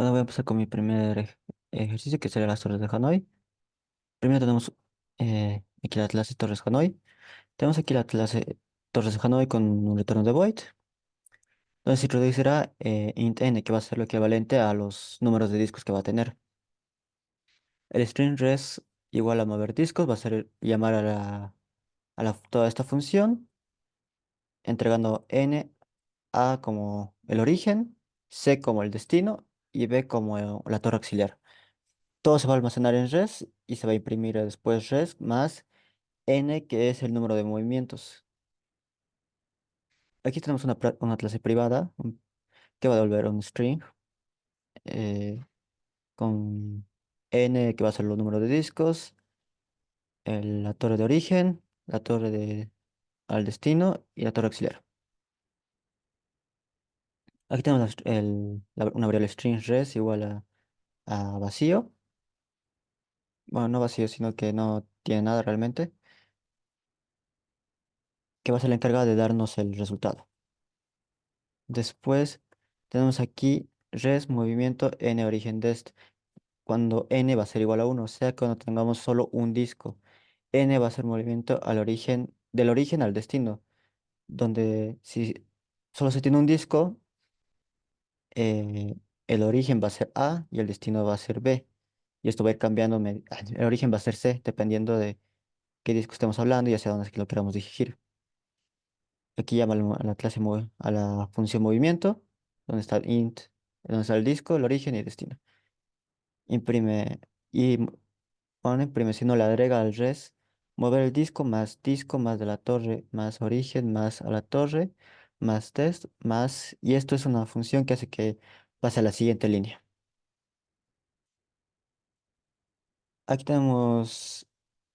Bueno, voy a empezar con mi primer ejercicio, que sería las torres de Hanoi. Primero tenemos aquí la clase Torres Hanoi. Tenemos aquí la clase Torres de Hanoi con un retorno de void, donde se introducirá int n, que va a ser lo equivalente a los números de discos que va a tener. El string res igual a mover discos va a ser llamar a toda esta función, entregando n, a como el origen, c como el destino y b como la torre auxiliar. Todo se va a almacenar en res y se va a imprimir después res más n, que es el número de movimientos. Aquí tenemos una clase privada que va a devolver un string eh, con n, que va a ser los números de discos, la torre de origen, la torre al destino y la torre auxiliar. Aquí tenemos una variable string res igual a vacío. Bueno, no vacío, sino que no tiene nada realmente, que va a ser la encargada de darnos el resultado. Después tenemos aquí res movimiento n origen dest, cuando n va a ser igual a uno, o sea, cuando tengamos solo un disco. N va a ser movimiento al origen, del origen al destino, donde si solo se tiene un disco, eh, el origen va a ser A y el destino va a ser B. Y esto va a ir cambiando, el origen va a ser C, dependiendo de qué disco estemos hablando y hacia dónde es que lo queramos dirigir. Aquí llama a la a la función movimiento, donde está el int, donde está el disco, el origen y el destino. Imprime y bueno, imprime, si no le agrega al res, mover el disco más de la torre, más origen, más a la torre, más test, más, y esto es una función que hace que pase a la siguiente línea. Aquí tenemos,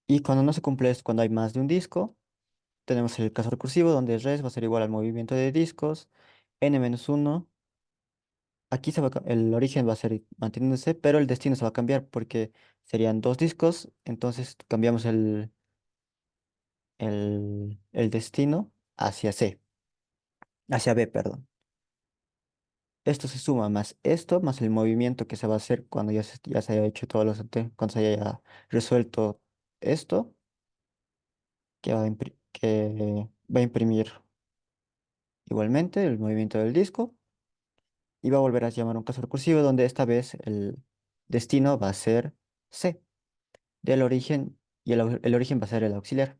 y cuando no se cumple es cuando hay más de un disco, tenemos el caso recursivo donde res va a ser igual al movimiento de discos, n-1. Aquí el origen va a ser manteniéndose, pero el destino se va a cambiar porque serían dos discos, entonces cambiamos el destino hacia C, hacia B, perdón. Esto se suma más esto, más el movimiento que se va a hacer cuando ya se haya hecho todos cuando se haya resuelto esto, que va a imprimir igualmente el movimiento del disco y va a volver a llamar un caso recursivo donde esta vez el destino va a ser C del origen y el origen va a ser el auxiliar.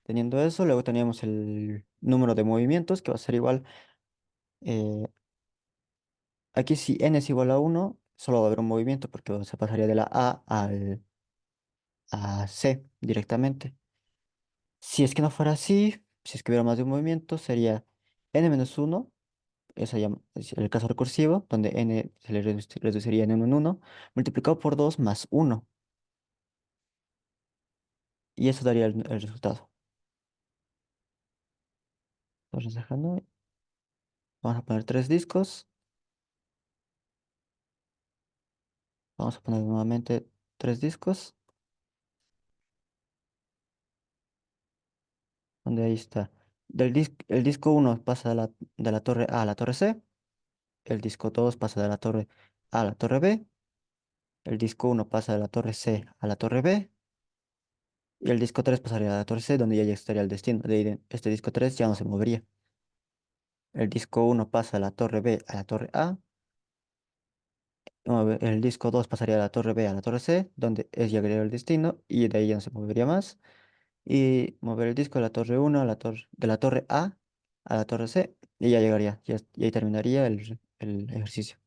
Teniendo eso, luego teníamos el número de movimientos que va a ser igual. eh, Aquí si n es igual a uno solo va a haber un movimiento porque se pasaría de la A a C directamente. Si es que no fuera así, si es que hubiera más de un movimiento, sería n-1, es el caso recursivo, donde n se le reduciría en 1 en 1, multiplicado por 2 más 1, y eso daría el resultado. Entonces, vamos a poner tres discos, vamos a poner nuevamente tres discos, donde ahí está. El disco uno pasa de la torre A a la torre C, el disco 2 pasa de la torre A a la torre B, el disco uno pasa de la torre C a la torre B, y el disco 3 pasaría a la torre C, donde ya estaría el destino. Este disco 3 ya no se movería. El disco uno pasa de la torre B a la torre A, el disco 2 pasaría de la torre B a la torre C, donde llegaría el destino, y de ahí ya no se movería más. Y mover el disco de la torre uno de la torre A a la torre C, y ya llegaría, y ahí terminaría el ejercicio.